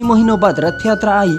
महीनों बाद रथ यात्रा आई।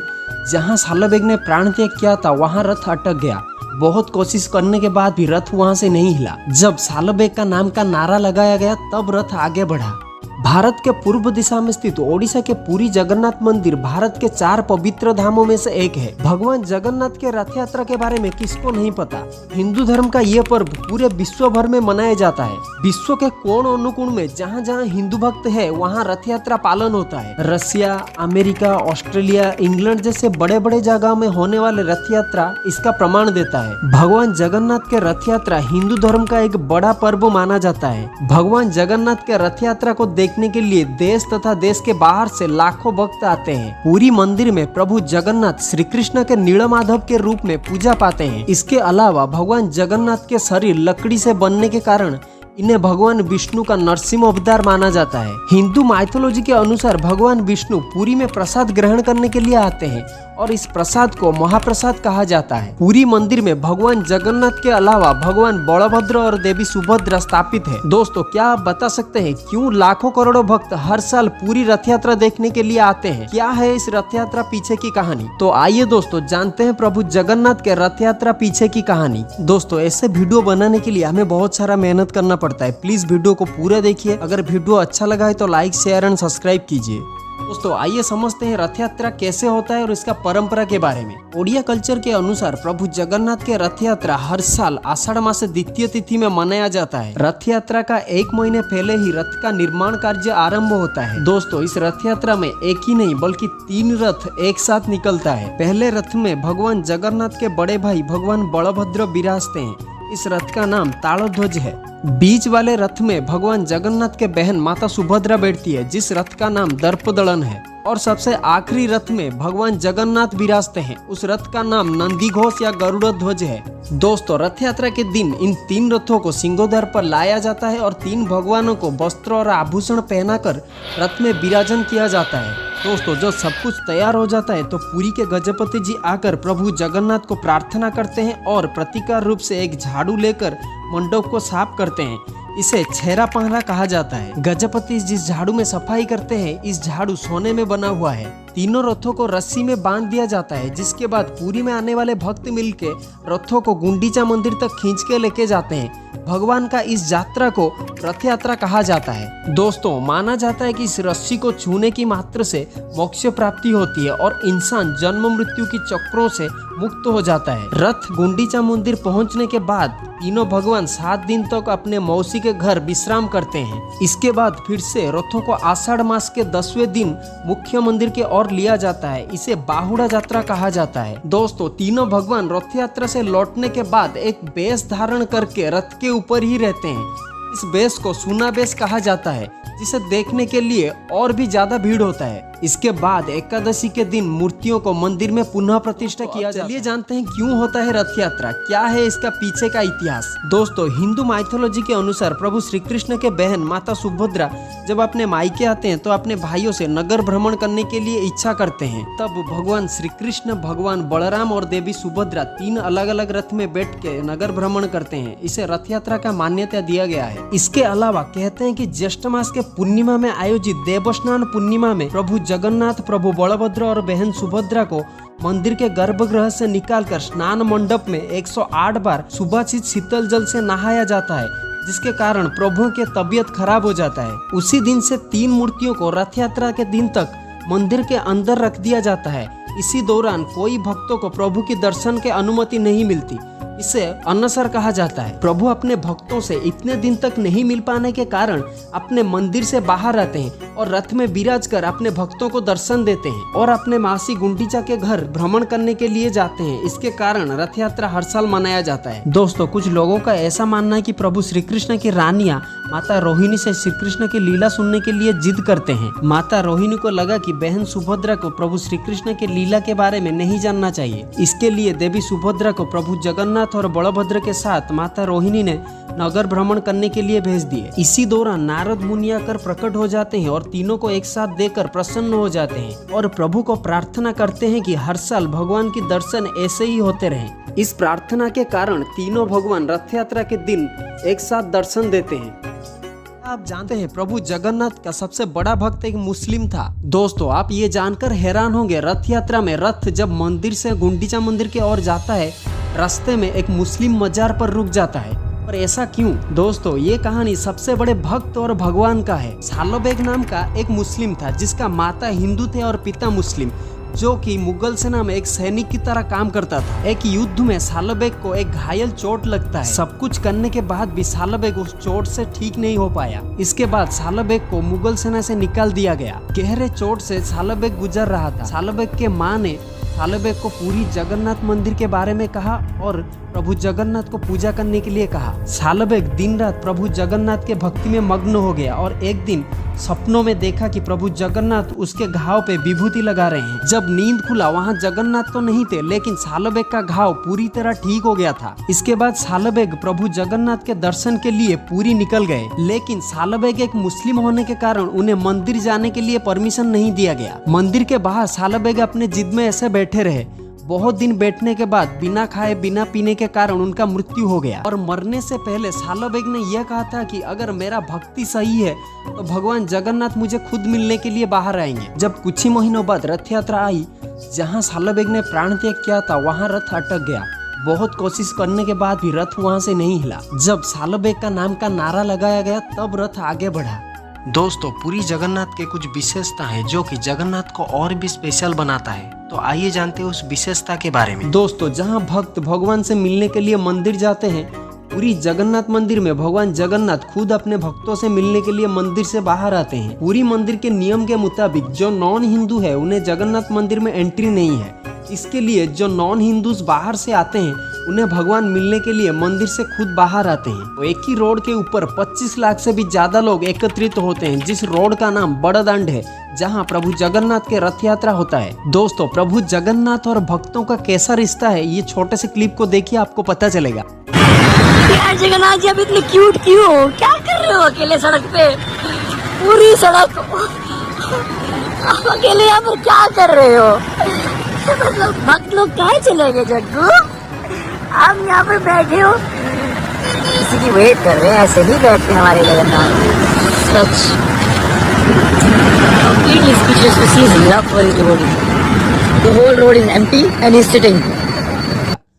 जहां सालबेग ने प्राण त्याग किया था वहां रथ अटक गया। बहुत कोशिश करने के बाद भी रथ वहां से नहीं हिला। जब सालबेग का नाम का नारा लगाया गया तब रथ आगे बढ़ा। भारत के पूर्व दिशा में स्थित ओडिशा के पुरी जगन्नाथ मंदिर भारत के 4 पवित्र धामों में से एक है। भगवान जगन्नाथ के रथ यात्रा के बारे में किसको नहीं पता। हिंदू धर्म का यह पर्व पूरे विश्व भर में मनाया जाता है। विश्व के कोण अनुकोण में जहाँ जहाँ हिंदू भक्त है वहाँ रथ यात्रा पालन होता है। रसिया, अमेरिका, ऑस्ट्रेलिया, इंग्लैंड जैसे बड़े बड़े जगह में होने वाले रथ यात्रा इसका प्रमाण देता है। भगवान जगन्नाथ के रथ यात्रा हिंदू धर्म का एक बड़ा पर्व माना जाता है। भगवान जगन्नाथ के रथ यात्रा को देखने के लिए देश तथा देश के बाहर से लाखों भक्त आते हैं। पूरी मंदिर में प्रभु जगन्नाथ श्री कृष्ण के नीलमाधव के रूप में पूजा पाते हैं। इसके अलावा भगवान जगन्नाथ के शरीर लकड़ी से बनने के कारण इन्हें भगवान विष्णु का नरसिंह अवतार माना जाता है। हिंदू माइथोलॉजी के अनुसार भगवान विष्णु पुरी में प्रसाद ग्रहण करने के लिए आते हैं और इस प्रसाद को महाप्रसाद कहा जाता है। पूरी मंदिर में भगवान जगन्नाथ के अलावा भगवान बलभद्र और देवी सुभद्रा स्थापित है। दोस्तों, क्या आप बता सकते हैं क्यों लाखों करोड़ों भक्त हर साल पूरी रथ यात्रा देखने के लिए आते हैं? क्या है इस रथ यात्रा पीछे की कहानी? तो आइए दोस्तों जानते हैं प्रभु जगन्नाथ के रथ यात्रा पीछे की कहानी। दोस्तों, ऐसे वीडियो बनाने के लिए हमें बहुत सारा मेहनत करना पड़ता है। प्लीज वीडियो को पूरा देखिए। अगर वीडियो अच्छा लगा है तो लाइक, शेयर एंड सब्सक्राइब कीजिए। दोस्तों, आइए समझते हैं रथ यात्रा कैसे होता है और इसका परंपरा के बारे में। ओडिया कल्चर के अनुसार प्रभु जगन्नाथ के रथ यात्रा हर साल आषाढ़ मास द्वितीय तिथि में मनाया जाता है। रथ यात्रा का 1 महीने पहले ही रथ का निर्माण कार्य आरंभ होता है। दोस्तों, इस रथ यात्रा में एक ही नहीं बल्कि 3 रथ एक साथ निकलता है। पहले रथ में भगवान जगन्नाथ के बड़े भाई भगवान बलभद्र विराजते हैं। इस रथ का नाम तालध्वज है। बीच वाले रथ में भगवान जगन्नाथ के बहन माता सुभद्रा बैठती है जिस रथ का नाम दर्पदलन है। और सबसे आखिरी रथ में भगवान जगन्नाथ विराजते हैं। उस रथ का नाम नंदीघोष या गरुड़ ध्वज है। दोस्तों, रथ यात्रा के दिन इन 3 रथों को सिंहोदर पर लाया जाता है और 3 भगवानों को वस्त्र और आभूषण पहनाकर रथ में विराजन किया जाता है। दोस्तों, जब सब कुछ तैयार हो जाता है तो पुरी के गजपति जी आकर प्रभु जगन्नाथ को प्रार्थना करते हैं और प्रतिकार रूप से एक झाड़ू लेकर मंडप को साफ करते हैं। इसे छेरा पहरा कहा जाता है। गजपति जिस झाड़ू में सफाई करते हैं इस झाड़ू सोने में बना हुआ है। तीनों रथों को रस्सी में बांध दिया जाता है जिसके बाद पुरी में आने वाले भक्त मिलके रथों को गुंडीचा मंदिर तक खींच के लेके जाते हैं। भगवान का इस यात्रा को रथ यात्रा कहा जाता है। दोस्तों, माना जाता है कि इस रस्सी को छूने की मात्र से मोक्ष प्राप्ति होती है और इंसान जन्म मृत्यु की चक्रों से मुक्त हो जाता है। रथ गुंडीचा मंदिर पहुंचने के बाद तीनों भगवान 7 दिन तक अपने मौसी के घर विश्राम करते हैं। इसके बाद फिर से रथों को आषाढ़ मास के 10वें दिन मुख्य मंदिर के ओर लिया जाता है। इसे बाहुड़ा यात्रा कहा जाता है। दोस्तों, तीनों भगवान रथ यात्रा से लौटने के बाद एक बेश धारण करके रथ के ऊपर ही रहते हैं। इस बेश को सूना बेश कहा जाता है जिसे देखने के लिए और भी ज्यादा भीड़ होता है। इसके बाद एकादशी के दिन मूर्तियों को मंदिर में पुनः प्रतिष्ठा किया जाता है। चलिए जानते हैं क्यों होता है रथ यात्रा, क्या है इसका पीछे का इतिहास। दोस्तों, हिंदू माइथोलॉजी के अनुसार प्रभु श्री कृष्ण के बहन माता सुभद्रा जब अपने मायके आते हैं तो अपने भाइयों से नगर भ्रमण करने के लिए इच्छा करते हैं। तब भगवान श्री कृष्ण, भगवान बलराम और देवी सुभद्रा 3 अलग अलग रथ में बैठ के नगर भ्रमण करते हैं। इसे रथ यात्रा का मान्यता दिया गया है। इसके अलावा कहते हैं कि ज्येष्ठ मास के पूर्णिमा में आयोजित देवस्नान पूर्णिमा में प्रभु जगन्नाथ, प्रभु बलभद्र और बहन सुभद्रा को मंदिर के गर्भगृह से निकालकर स्नान मंडप में 108 बार सुभाषित शीतल जल से नहाया जाता है जिसके कारण प्रभु की तबीयत खराब हो जाता है। उसी दिन से 3 मूर्तियों को रथ यात्रा के दिन तक मंदिर के अंदर रख दिया जाता है। इसी दौरान कोई भक्तों को प्रभु के दर्शन की अनुमति नहीं मिलती। इसे अनसर कहा जाता है। प्रभु अपने भक्तों से इतने दिन तक नहीं मिल पाने के कारण अपने मंदिर से बाहर रहते हैं और रथ में विराज कर अपने भक्तों को दर्शन देते हैं और अपने मासी गुंडीचा के घर भ्रमण करने के लिए जाते हैं। इसके कारण रथ यात्रा हर साल मनाया जाता है। दोस्तों, कुछ लोगों का ऐसा मानना है कि प्रभु श्री कृष्ण की रानियां माता रोहिणी से श्री कृष्ण की लीला सुनने के लिए जिद करते हैं। माता रोहिणी को लगा कि बहन सुभद्रा को प्रभु श्री कृष्ण की लीला के बारे में नहीं जानना चाहिए। इसके लिए देवी सुभद्रा को प्रभु जगन्नाथ और बलभद्र के साथ माता रोहिणी ने नगर भ्रमण करने के लिए भेज दिए। इसी दौरान नारद मुनि आकर प्रकट हो जाते हैं और तीनों को एक साथ देखकर प्रसन्न हो जाते हैं और प्रभु को प्रार्थना करते हैं कि हर साल भगवान की दर्शन ऐसे ही होते रहें। इस प्रार्थना के कारण तीनों भगवान रथ यात्रा के दिन एक साथ दर्शन देते हैं। आप जानते हैं प्रभु जगन्नाथ का सबसे बड़ा भक्त एक मुस्लिम था। दोस्तों आप ये जानकर हैरान होंगे, रथ यात्रा में रथ जब मंदिर से गुंडीचा मंदिर की ओर जाता है, रास्ते में एक मुस्लिम मजार पर रुक जाता है। पर ऐसा क्यों? दोस्तों ये कहानी सबसे बड़े भक्त और भगवान का है। सालोबेग नाम का एक मुस्लिम था जिसका माता हिंदू थे और पिता मुस्लिम, जो कि मुगल सेना में एक सैनिक की तरह काम करता था। एक युद्ध में सालोबेग को एक घायल चोट लगता है। सब कुछ करने के बाद भी सालोबेग उस चोट से ठीक नहीं हो पाया। इसके बाद सालोबेग को मुगल सेना से निकाल दिया गया। गहरे चोट से सालोबेग गुजर रहा था। सालोबेग के माँ ने सालोबेग को पूरी जगन्नाथ मंदिर के बारे में कहा और प्रभु जगन्नाथ को पूजा करने के लिए कहा। सालोबेग दिन रात प्रभु जगन्नाथ के भक्ति में मग्न हो गया और एक दिन सपनों में देखा कि प्रभु जगन्नाथ उसके घाव पे विभूति लगा रहे हैं। जब नींद खुला वहाँ जगन्नाथ तो नहीं थे, लेकिन सालोबेग का घाव पूरी तरह ठीक हो गया था। इसके बाद सालोबेग प्रभु जगन्नाथ के दर्शन के लिए पूरी निकल गए, लेकिन सालोबेग एक मुस्लिम होने के कारण उन्हें मंदिर जाने के लिए परमिशन नहीं दिया गया। मंदिर के बाहर सालोबेग अपने जिद में ऐसे बैठे रहे। बहुत दिन बैठने के बाद बिना खाए बिना पीने के कारण उनका मृत्यु हो गया और मरने से पहले सालोबेग ने यह कहा था कि अगर मेरा भक्ति सही है तो भगवान जगन्नाथ मुझे खुद मिलने के लिए बाहर आएंगे। जब कुछ ही महीनों बाद रथ यात्रा आई, जहां सालोबेग ने प्राण त्याग किया था, वहां रथ अटक गया। बहुत कोशिश करने के बाद भी रथ वहां से नहीं हिला। जब सालोबेग का नाम का नारा लगाया गया तब रथ आगे बढ़ा। दोस्तों पुरी जगन्नाथ के कुछ विशेषता है जो कि जगन्नाथ को और भी स्पेशल बनाता है। तो आइए जानते हैं उस विशेषता के बारे में। दोस्तों जहां भक्त भगवान से मिलने के लिए मंदिर जाते हैं, पूरी जगन्नाथ मंदिर में भगवान जगन्नाथ खुद अपने भक्तों से मिलने के लिए मंदिर से बाहर आते हैं। पूरी मंदिर के नियम के मुताबिक जो नॉन हिंदू है उन्हें जगन्नाथ मंदिर में एंट्री नहीं है। इसके लिए जो नॉन हिंदूज बाहर से आते हैं उन्हें भगवान मिलने के लिए मंदिर से खुद बाहर आते हैं। तो एक ही रोड के ऊपर 25 लाख से भी ज्यादा लोग एकत्रित होते हैं, जिस रोड का नाम बड़दांड है, जहां प्रभु जगन्नाथ के रथ यात्रा होता है। दोस्तों प्रभु जगन्नाथ और भक्तों का कैसा रिश्ता है, ये छोटे से क्लिप को देखिए, आपको पता चलेगा। यार जगन्नाथ जी, अब इतने क्यूट क्यों हो? क्या कर रहे हो अकेले सड़क पे? पूरी सड़क आप अकेले यहाँ पर क्या कर रहे हो? मतलब भक्त लोग कहाँ चले गए? जग्गू आप यहाँ पर बैठे हो, किसी की वेट कर रहे हैं? ऐसे ही बैठते हैं हमारे जगन्नाथ। सच completely speechless to see his love for his devotee. The whole road is empty and he's sitting.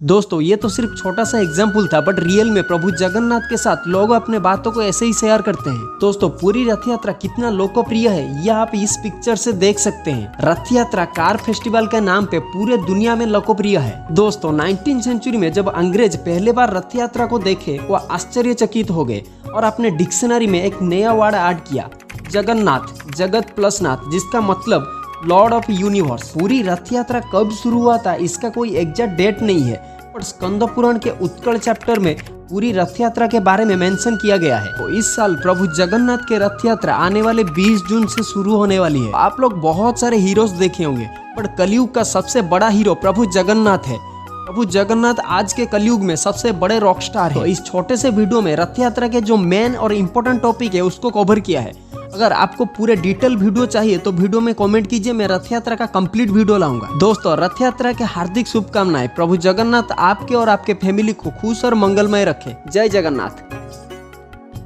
दोस्तों ये तो सिर्फ छोटा सा एग्जाम्पल था, बट रियल में प्रभु जगन्नाथ के साथ लोग अपने बातों को ऐसे ही शेयर करते हैं। दोस्तों पूरी रथ यात्रा कितना लोकप्रिय है यह आप इस पिक्चर से देख सकते हैं। रथ यात्रा कार फेस्टिवल के नाम पे पूरे दुनिया में लोकप्रिय है। दोस्तों 19वीं सेंचुरी में जब अंग्रेज पहले बार रथ यात्रा को देखे, वह आश्चर्यचकित हो गए और अपने डिक्शनरी में एक नया वर्ड ऐड किया, जगन्नाथ, जगत प्लस नाथ, जिसका मतलब लॉर्ड ऑफ यूनिवर्स। पूरी रथ यात्रा कब शुरू हुआ था इसका कोई एग्जैक्ट डेट नहीं है, पर स्कंद पुराण के उत्कल चैप्टर में पूरी रथ यात्रा के बारे में मेंशन किया गया है। तो इस साल प्रभु जगन्नाथ के रथ यात्रा आने वाले 20 जून से शुरू होने वाली है। आप लोग बहुत सारे हीरोज देखे होंगे, पर कलयुग का सबसे बड़ा हीरो प्रभु जगन्नाथ है। प्रभु जगन्नाथ आज के कलयुग में सबसे बड़े रॉक स्टार है। तो इस छोटे से वीडियो में रथ यात्रा के जो मेन और इम्पोर्टेंट टॉपिक है उसको कवर किया है। अगर आपको पूरे डिटेल वीडियो चाहिए तो वीडियो में कमेंट कीजिए, मैं रथ यात्रा का कंप्लीट वीडियो लाऊंगा। दोस्तों रथ यात्रा के हार्दिक शुभकामनाएं। प्रभु जगन्नाथ आपके और आपके फैमिली को खुश और मंगलमय रखे। जय जगन्नाथ।